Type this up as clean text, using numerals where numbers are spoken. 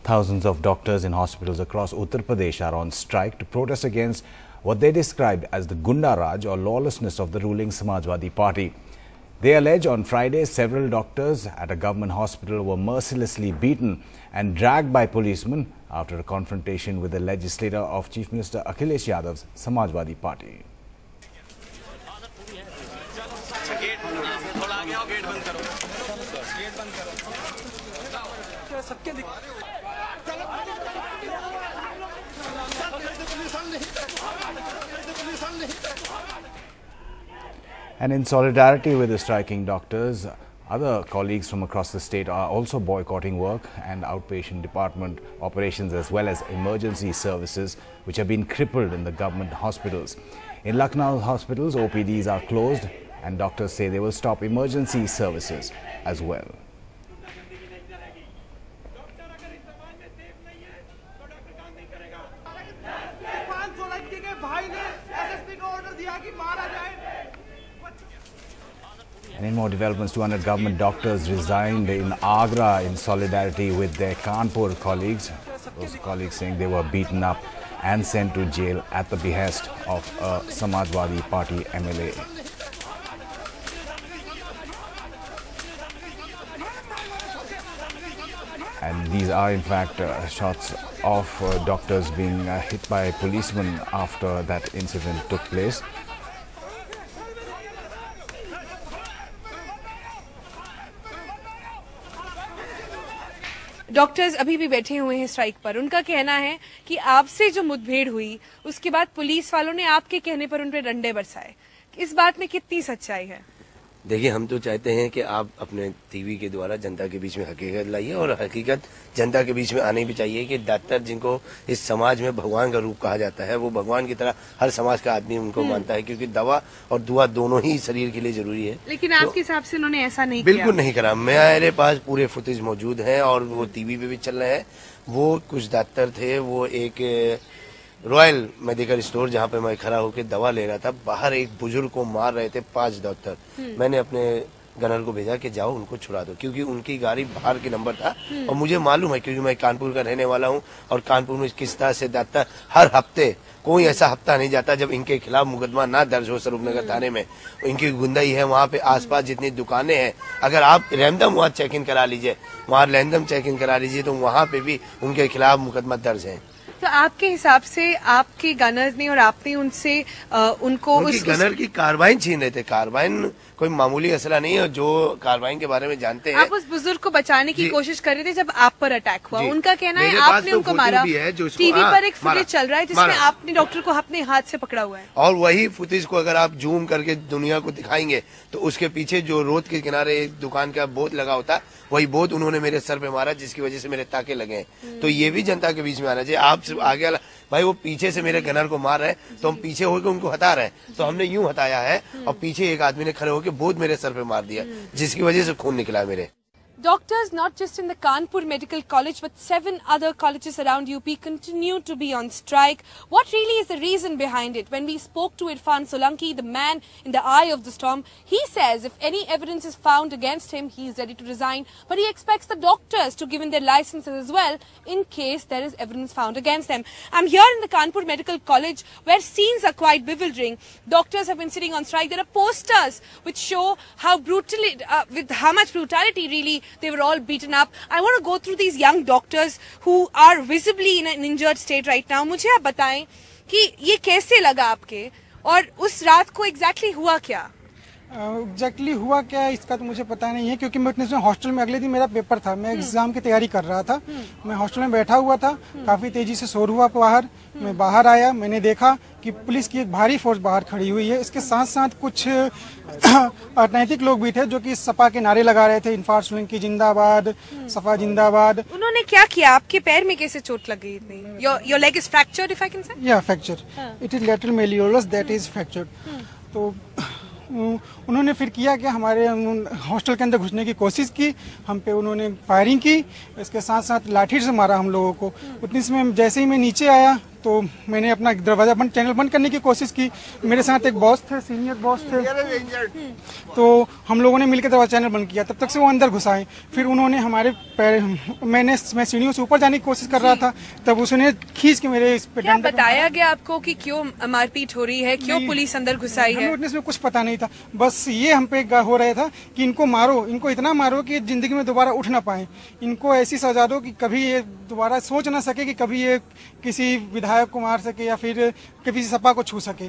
Thousands of doctors in hospitals across Uttar Pradesh are on strike to protest against what they described as the Gunda Raj or lawlessness of the ruling Samajwadi Party. They allege on Friday several doctors at a government hospital were mercilessly beaten and dragged by policemen after a confrontation with the legislator of Chief Minister Akhilesh Yadav's Samajwadi Party. And in solidarity with the striking doctors, other colleagues from across the state are also boycotting work and outpatient department operations as well as emergency services which have been crippled in the government hospitals. In Lucknow hospitals, OPDs are closed and doctors say they will stop emergency services as well. And in more developments, 200 government doctors resigned in Agra in solidarity with their Kanpur colleagues. Those colleagues saying they were beaten up and sent to jail at the behest of a Samajwadi Party MLA. And these are in fact shots of doctors being hit by policemen after that incident took place. Doctors अभी भी बैठे हुए हैं strike पर। उनका कहना है कि आपसे जो मुठभेड़ हुई उसके बाद पुलिस वालों ने आपके कहने पर उन पर डंडे बरसाए। इस बात में कितनी सच्चाई है? देखिए, हम तो चाहते हैं कि आप अपने टीवी के द्वारा जनता के बीच में हकीकत लाइए और हकीकत जनता के बीच में आनी भी चाहिए कि डॉक्टर जिनको इस समाज में भगवान का रूप कहा जाता है वो भगवान की तरह हर समाज का आदमी उनको मानता है, क्योंकि दवा और दुआ दोनों ही शरीर के लिए जरूरी है। लेकिन आपके हिसाब से उन्होंने ऐसा नहीं किया? बिल्कुल नहीं करा। मेरे पास पूरे फुटेज मौजूद है और वो टीवी पे भी चल रहे हैं। वो कुछ डॉक्टर थे, वो एक रॉयल मेडिकल स्टोर जहाँ पे मैं खड़ा होकर दवा ले रहा था, बाहर एक बुजुर्ग को मार रहे थे 5 डॉक्टर। मैंने अपने गनर को भेजा कि जाओ उनको छुड़ा दो, क्योंकि उनकी गाड़ी बाहर की नंबर था और मुझे मालूम है क्योंकि मैं कानपुर का रहने वाला हूँ और कानपुर में किस तरह से डॉक्टर हर हफ्ते, कोई ऐसा हफ्ता नहीं जाता जब इनके खिलाफ मुकदमा ना दर्ज हो स्वरूपनगर थाने में। इनकी गुंडाई है वहाँ पे, आसपास जितनी दुकानें हैं, अगर आप रैंडम वहाँ चेक इन करा लीजिए, वहाँ रैंडम चेक इन करा लीजिए तो वहाँ पे भी उनके खिलाफ मुकदमा दर्ज है। तो आपके हिसाब से आपके गनर्स ने और आपने उनसे उनको गनर की कार्बाइन छीन रहे थे। कार्बाइन कोई मामूली असला नहीं है, जो कार्बाइन के बारे में जानते हैं। आप उस बुजुर्ग को बचाने की कोशिश कर रहे थे जब आप पर अटैक हुआ। उनका कहना है आपने उनको मारा। टीवी पर एक फुटेज चल रहा है जिसमें आपने डॉक्टर को अपने हाथ से पकड़ा हुआ है और वही फुटेज को अगर आप जूम करके दुनिया को दिखाएंगे तो उसके पीछे जो रोड के किनारे एक दुकान का बोर्ड लगा होता, वही बोर्ड उन्होंने मेरे सर पे मारा, जिसकी वजह से मेरे टाके लगे। तो ये भी जनता के बीच में आना चाहिए। आप सिर्फ आगे वाला भाई, वो पीछे से मेरे गनर को मार रहे हैं तो हम पीछे होकर उनको हटा रहे हैं, तो हमने यूं हटाया है और पीछे एक आदमी ने खड़े होकर बोर्ड मेरे सर पे मार दिया, जिसकी वजह से खून निकला मेरे। Doctors, not just in the Kanpur Medical College, but 7 other colleges around UP continue to be on strike. What really is the reason behind it? When we spoke to Irfan Solanki, the man in the eye of the storm, he says if any evidence is found against him, he is ready to resign. But he expects the doctors to give in their licenses as well in case there is evidence found against them. I'm here in the Kanpur Medical College where scenes are quite bewildering. Doctors have been sitting on strike. There are posters which show how brutally, with how much brutality really they were all beaten up. I want to go through these young doctors who are visibly in an injured state right now. मुझे आप बताएं कि ये कैसे लगा आपके और उस रात को एग्जैक्टली हुआ क्या? एग्जैक्टली हुआ क्या इसका तो मुझे पता नहीं है, क्योंकि मैं इतने समय हॉस्टल में, अगले दिन मेरा पेपर था, मैं एग्जाम की तैयारी कर रहा था। मैं हॉस्टल में बैठा हुआ था, काफी तेजी से शोर हुआ बाहर। मैं बाहर आया, मैंने देखा कि पुलिस की एक भारी फोर्स बाहर खड़ी हुई है। इसके साथ साथ कुछ अनैतिक लोग भी थे जो कि सपा के नारे लगा रहे थे, इरफान सोलंकी जिंदाबाद, सपा जिंदाबाद। उन्होंने क्या किया? आपके पैर में कैसे चोट लग गई इतनी? Your leg is fractured, if I can say? Yeah, fracture. It is lateral malleolus that is fractured. तो उन्होंने फिर किया कि हमारे हॉस्टल के अंदर घुसने की कोशिश की, हम पे उन्होंने फायरिंग की, इसके साथ साथ लाठी से मारा हम लोगों को। उतनी समय जैसे ही मैं नीचे आया तो मैंने अपना दरवाजा बंद, चैनल बंद करने की कोशिश की। मेरे साथ एक बॉस थे, सीनियर बॉस थे, तो हम लोगों ने मिलकर दरवाजा चैनल बंद किया। तब तक से वो अंदर घुस आए। फिर उन्होंने हमारे मैं सीढ़ियों से ऊपर जाने की कोशिश कर रहा था, तब उसने खींच के मेरे इस पे क्या बताया गया आपको कि क्यों मारपीट हो रही है, क्यों पुलिस अंदर घुस आई है? हमें इसमें कुछ पता नहीं था, बस ये हम पे हो रहा था कि इनको मारो, इनको इतना मारो कि जिंदगी में दोबारा उठ ना पाए, इनको ऐसी सजा दो कि कभी ये दोबारा सोच ना सके कि कभी ये किसी विधायक को मार सके या फिर किसी सपा को छू सके।